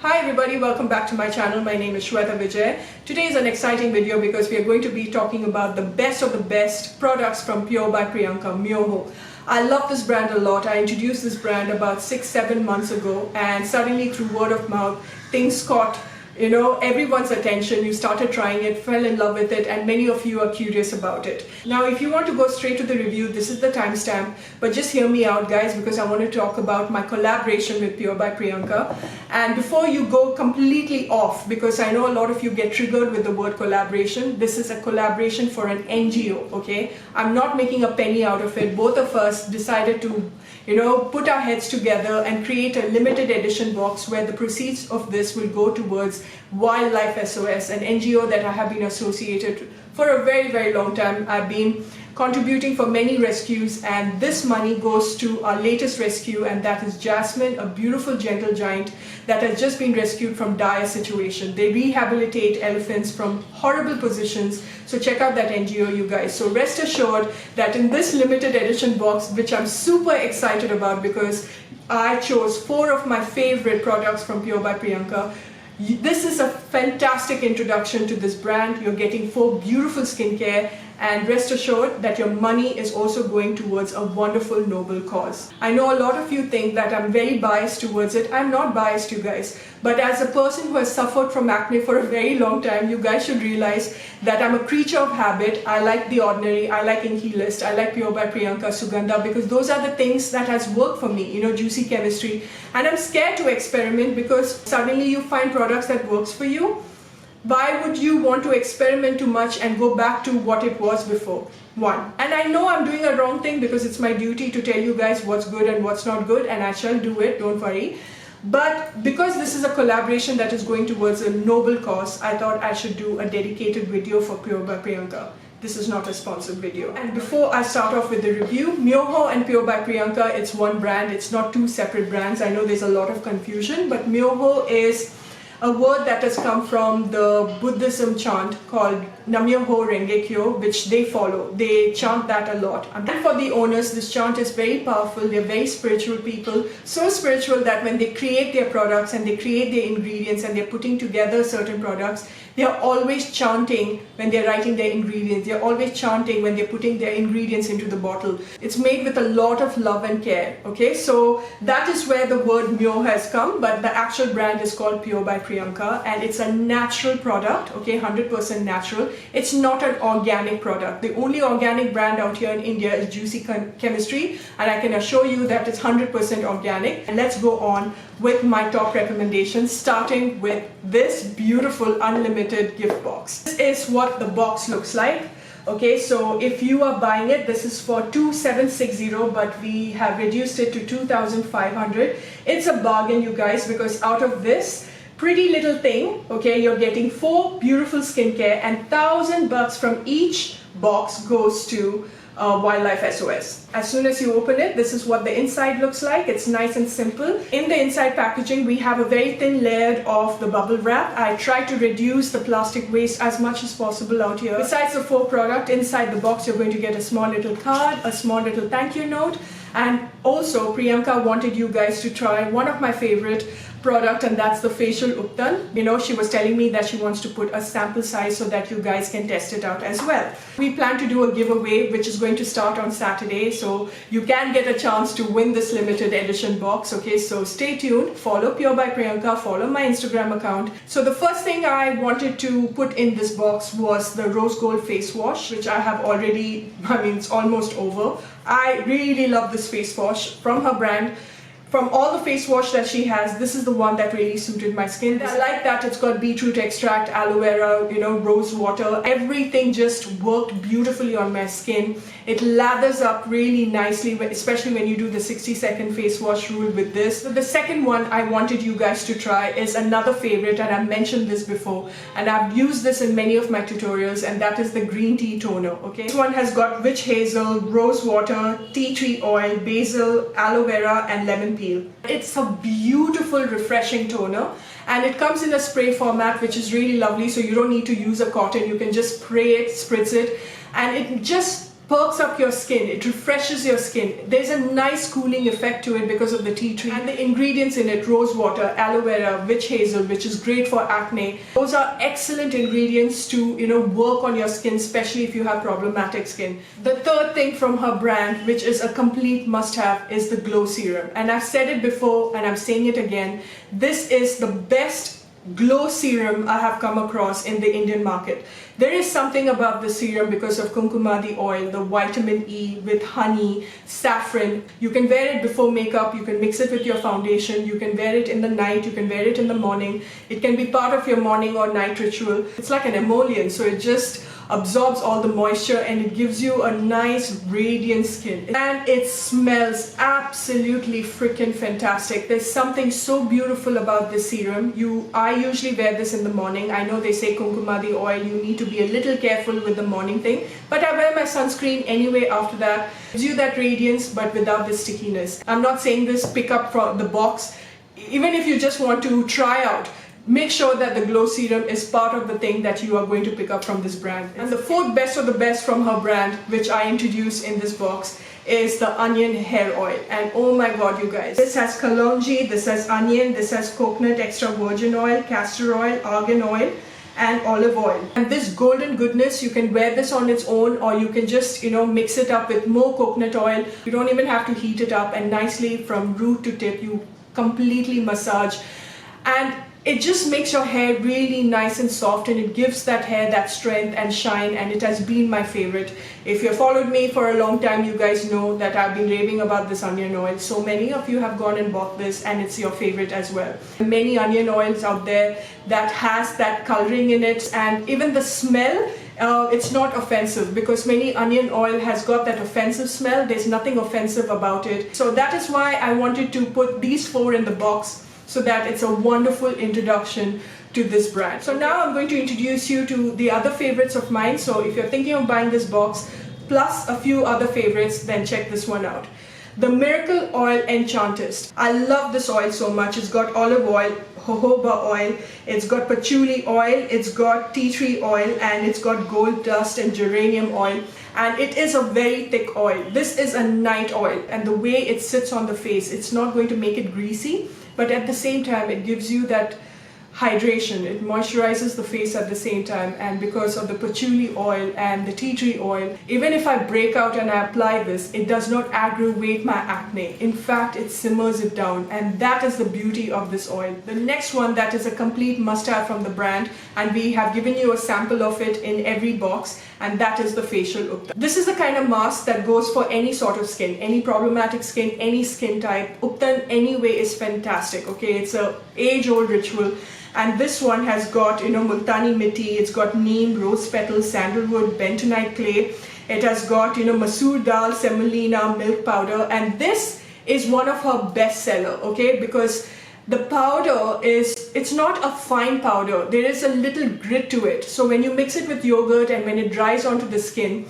Hi everybody, welcome back to my channel. My name is Shweta Vijay. Today is an exciting video because we are going to be talking about the best of the best products from Pure by Priyanka, Myoho. I love this brand a lot. I introduced this brand about 6-7 months ago, and suddenly through word of mouth, things caught everyone's attention. You started trying it, fell in love with it, and many of you are curious about it. Now, if you want to go straight to the review, this is the timestamp, but just hear me out guys, because I want to talk about my collaboration with Pure by Priyanka. And before you go completely off, because I know a lot of you get triggered with the word collaboration, this is a collaboration for an NGO, okay? I'm not making a penny out of it. Both of us decided to put our heads together and create a limited edition box where the proceeds of this will go towards Wildlife SOS, an NGO that I have been associated for a very, very long time. I've been contributing for many rescues, and this money goes to our latest rescue, and that is Jasmine, a beautiful gentle giant that has just been rescued from dire situation. They rehabilitate elephants from horrible positions. So check out that NGO, you guys. So rest assured that in this limited edition box, which I'm super excited about because I chose 4 of my favorite products from Pure by Priyanka. This is a fantastic introduction to this brand. You're getting 4 beautiful skincare, and rest assured that your money is also going towards a wonderful noble cause. I know a lot of you think that I'm very biased towards it. I'm not biased, you guys, but as a person who has suffered from acne for a very long time, you guys should realize that I'm a creature of habit. I like The Ordinary, I like Inky List, I like Pure by Priyanka, Sugandha, because those are the things that has worked for me, juicy chemistry. And I'm scared to experiment because suddenly you find products that works for you. Why would you want to experiment too much and go back to what it was before? One. And I know I'm doing a wrong thing because it's my duty to tell you guys what's good and what's not good, and I shall do it, don't worry. But because this is a collaboration that is going towards a noble cause, I thought I should do a dedicated video for Pure by Priyanka. This is not a sponsored video. And before I start off with the review, Myoho and Pure by Priyanka, it's one brand. It's not 2 separate brands. I know there's a lot of confusion, but Myoho is a word that has come from the Buddhism chant called Namyoho Renge Kyo, which they follow. They chant that a lot. And for the owners, this chant is very powerful. They're very spiritual people. So spiritual that when they create their products and they create their ingredients and they're putting together certain products, they're always chanting when they're writing their ingredients. They're always chanting when they're putting their ingredients into the bottle. It's made with a lot of love and care. Okay, so that is where the word Myo has come, but the actual brand is called Pure by Priyanka, and it's a natural product, okay, 100% natural. It's not an organic product. The only organic brand out here in India is Juicy Chemistry, and I can assure you that it's 100% organic. And let's go on with my top recommendations, starting with this beautiful unlimited gift box. This is what the box looks like. Okay, so if you are buying it, this is for 2,760, but we have reduced it to 2,500. It's a bargain, you guys, because out of this pretty little thing, okay, you're getting 4 beautiful skincare, and $1,000 from each box goes to Wildlife SOS. As soon as you open it, this is what the inside looks like. It's nice and simple. In the inside packaging, we have a very thin layer of the bubble wrap. I try to reduce the plastic waste as much as possible out here. Besides the 4 products, inside the box, you're going to get a small little card, a small little thank you note, and also Priyanka wanted you guys to try one of my favorite product, and that's the facial ubtan. She was telling me that she wants to put a sample size so that you guys can test it out as well. We plan to do a giveaway which is going to start on Saturday, so you can get a chance to win this limited edition box. Okay, so stay tuned, follow Pure by Priyanka, follow my Instagram account. So the first thing I wanted to put in this box was the rose gold face wash, which I have already, it's almost over. I really love this face wash from her brand. From all the face wash that she has, this is the one that really suited my skin. I like that it's got beetroot extract, aloe vera, rose water. Everything just worked beautifully on my skin. It lathers up really nicely, especially when you do the 60-second face wash rule with this. So the second one I wanted you guys to try is another favorite, and I've mentioned this before, and I've used this in many of my tutorials, and that is the green tea toner. Okay, this one has got witch hazel, rose water, tea tree oil, basil, aloe vera, and lemon peel. It's a beautiful, refreshing toner, and it comes in a spray format, which is really lovely. So you don't need to use a cotton. You can just spray it, spritz it, and it just perks up your skin, it refreshes your skin. There's a nice cooling effect to it because of the tea tree. And the ingredients in it, rose water, aloe vera, witch hazel, which is great for acne. Those are excellent ingredients to, work on your skin, especially if you have problematic skin. The third thing from her brand, which is a complete must-have, is the Glow Serum. And I've said it before and I'm saying it again. This is the best glow serum I have come across in the Indian market. There is something about the serum because of kumkumadi oil, the vitamin E with honey, saffron. You can wear it before makeup, you can mix it with your foundation, you can wear it in the night, you can wear it in the morning. It can be part of your morning or night ritual. It's like an emollient, so it just absorbs all the moisture and it gives you a nice radiant skin. And it smells absolutely freaking fantastic. There's something so beautiful about this serum. I usually wear this in the morning. I know they say kumkumadi oil, you need to be a little careful with the morning thing, but I wear my sunscreen anyway after that. It gives you that radiance but without the stickiness. I'm not saying this pick up from the box. Even if you just want to try out, make sure that the Glow Serum is part of the thing that you are going to pick up from this brand. And the fourth best of the best from her brand, which I introduced in this box, is the onion hair oil. And oh my god, you guys, this has kalonji, this has onion, this has coconut extra virgin oil, castor oil, argan oil and olive oil. And this golden goodness, you can wear this on its own, or you can just mix it up with more coconut oil. You don't even have to heat it up, and nicely from root to tip you completely massage, and it just makes your hair really nice and soft, and it gives that hair that strength and shine, and it has been my favorite. If you've followed me for a long time, you guys know that I've been raving about this onion oil. So many of you have gone and bought this and it's your favorite as well. Many onion oils out there that has that coloring in it, and even the smell, it's not offensive, because many onion oil has got that offensive smell. There's nothing offensive about it. So that is why I wanted to put these four in the box, so that it's a wonderful introduction to this brand. So now I'm going to introduce you to the other favorites of mine. So if you're thinking of buying this box plus a few other favorites, then check this one out. The Miracle Oil Enchantress. I love this oil so much. It's got olive oil, jojoba oil, it's got patchouli oil, it's got tea tree oil, and it's got gold dust and geranium oil. And it is a very thick oil. This is a night oil, and the way it sits on the face, it's not going to make it greasy, but at the same time it gives you that hydration. It moisturizes the face at the same time, and because of the patchouli oil and the tea tree oil, even if I break out and I apply this, it does not aggravate my acne. In fact, it simmers it down, and that is the beauty of this oil. The next one that is a complete must-have from the brand, and we have given you a sample of it in every box, and that is the facial ubtan. This is the kind of mask that goes for any sort of skin, any problematic skin, any skin type. Ubtan anyway is fantastic, okay? It's a age-old ritual. And this one has got, multani mitti, it's got neem, rose petals, sandalwood, bentonite clay. It has got, masoor dal, semolina, milk powder. And this is one of her best seller, okay? Because the powder it's not a fine powder. There is a little grit to it. So when you mix it with yogurt and when it dries onto the skin,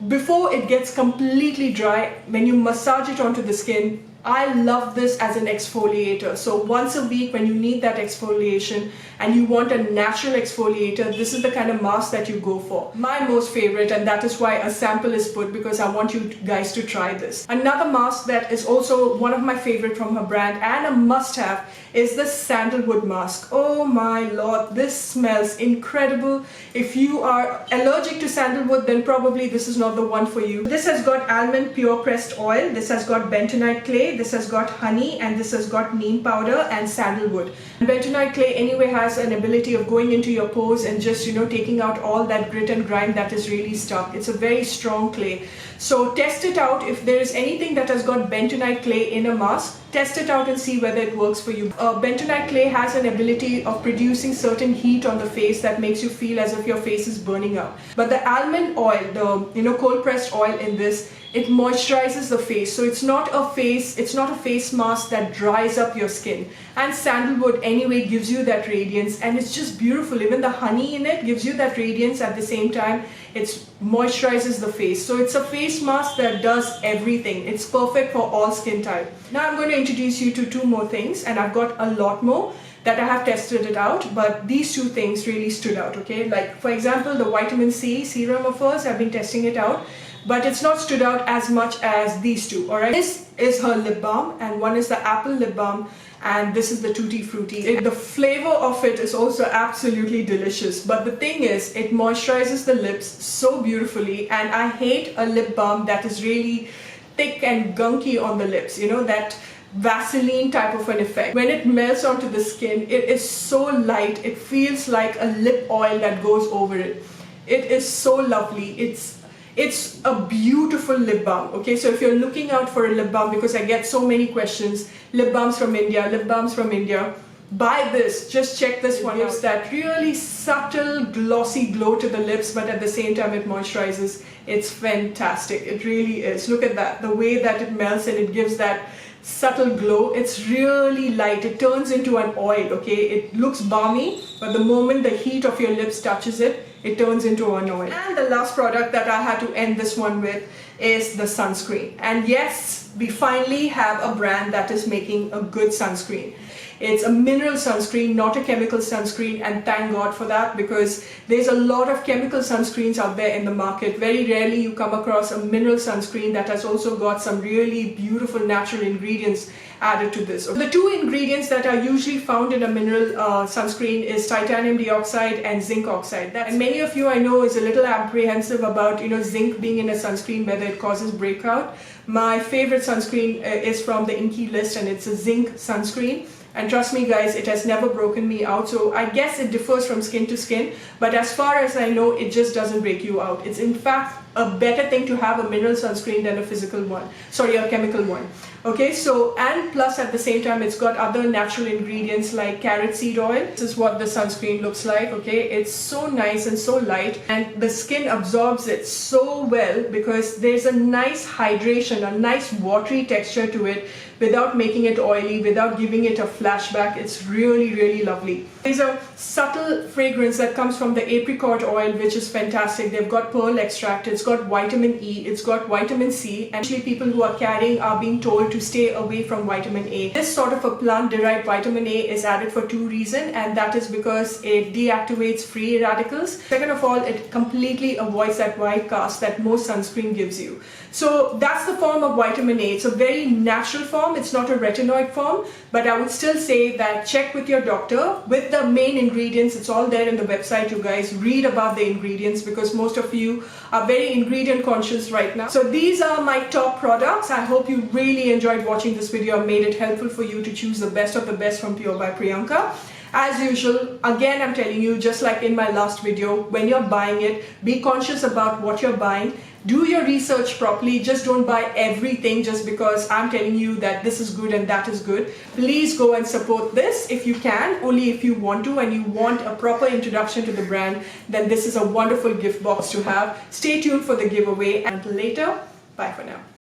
before it gets completely dry, when you massage it onto the skin, I love this as an exfoliator. So once a week when you need that exfoliation and you want a natural exfoliator, this is the kind of mask that you go for. My most favorite, and that is why a sample is put, because I want you guys to try this. Another mask that is also one of my favorite from her brand and a must-have is the Sandalwood Mask. Oh my lord, this smells incredible. If you are allergic to sandalwood, then probably this is not the one for you. This has got almond pure pressed oil, this has got bentonite clay, this has got honey, and this has got neem powder and sandalwood. Bentonite clay anyway has an ability of going into your pores and just taking out all that grit and grime that is really stuck. It's a very strong clay. So test it out. If there is anything that has got bentonite clay in a mask, test it out and see whether it works for you. Bentonite clay has an ability of producing certain heat on the face that makes you feel as if your face is burning up. But the almond oil, the cold pressed oil in this, it moisturizes the face. So it's not a face mask that dries up your skin. And sandalwood anyway gives you that radiance, and it's just beautiful. Even the honey in it gives you that radiance. At the same time, it moisturizes the face. So it's a face mask that does everything. It's perfect for all skin type. Now I'm going to introduce you to two more things, and I've got a lot more that I have tested it out, but these two things really stood out, okay? Like for example, the vitamin C serum of hers, I've been testing it out. but it's not stood out as much as these two. Alright, this is her lip balm, and one is the apple lip balm, and this is the tutti frutti. The flavor of it is also absolutely delicious, but the thing is, it moisturizes the lips so beautifully, and I hate a lip balm that is really thick and gunky on the lips, you know, that Vaseline type of an effect. When it melts onto the skin, it is so light, it feels like a lip oil that goes over it. It is so lovely. It's a beautiful lip balm. Okay, so if you're looking out for a lip balm, because I get so many questions, lip balms from India, buy this. Just check this one out. It gives that really subtle glossy glow to the lips, but at the same time it moisturizes. It's fantastic. It really is. Look at that, the way that it melts and it gives that subtle glow. It's really light. It turns into an oil. Okay, it looks balmy, but the moment the heat of your lips touches it, it turns into an oil. And the last product that I had to end this one with is the sunscreen. And yes, we finally have a brand that is making a good sunscreen. It's a mineral sunscreen, not a chemical sunscreen, and thank God for that, because there's a lot of chemical sunscreens out there in the market. Very rarely you come across a mineral sunscreen that has also got some really beautiful natural ingredients added to this. The two ingredients that are usually found in a mineral sunscreen is titanium dioxide and zinc oxide. And many of you, I know, is a little apprehensive about, you know, zinc being in a sunscreen, whether it causes breakout. My favorite sunscreen is from the Inky list, and it's a zinc sunscreen. And trust me guys, it has never broken me out. So I guess it differs from skin to skin, but as far as I know, it just doesn't break you out. It's in fact a better thing to have a mineral sunscreen than a physical one. Sorry, a chemical one. Okay, so, and plus at the same time, it's got other natural ingredients like carrot seed oil. This is what the sunscreen looks like. Okay, it's so nice and so light, and the skin absorbs it so well because there's a nice hydration, a nice watery texture to it without making it oily, without giving it a flashback. It's really, really lovely. There's a subtle fragrance that comes from the apricot oil, which is fantastic. They've got pearl extract, it's got vitamin E, it's got vitamin C. Actually, people who are carrying are being told to stay away from vitamin A. This sort of a plant-derived vitamin A is added for two reasons, and that is because it deactivates free radicals. Second of all, it completely avoids that white cast that most sunscreen gives you. So that's the form of vitamin A. It's a very natural form. It's not a retinoid form, but I would still say that check with your doctor with the main ingredients. It's all there in the website, you guys. Read about the ingredients because most of you are very ingredient conscious right now. So these are my top products. I hope you really enjoyed watching this video. I made it helpful for you to choose the best of the best from Pure by Priyanka. As usual, again, I'm telling you, just like in my last video, when you're buying it, be conscious about what you're buying. Do your research properly. Just don't buy everything just because I'm telling you that this is good and that is good. Please go and support this if you can, only if you want to, and you want a proper introduction to the brand, then this is a wonderful gift box to have. Stay tuned for the giveaway, and until later, bye for now.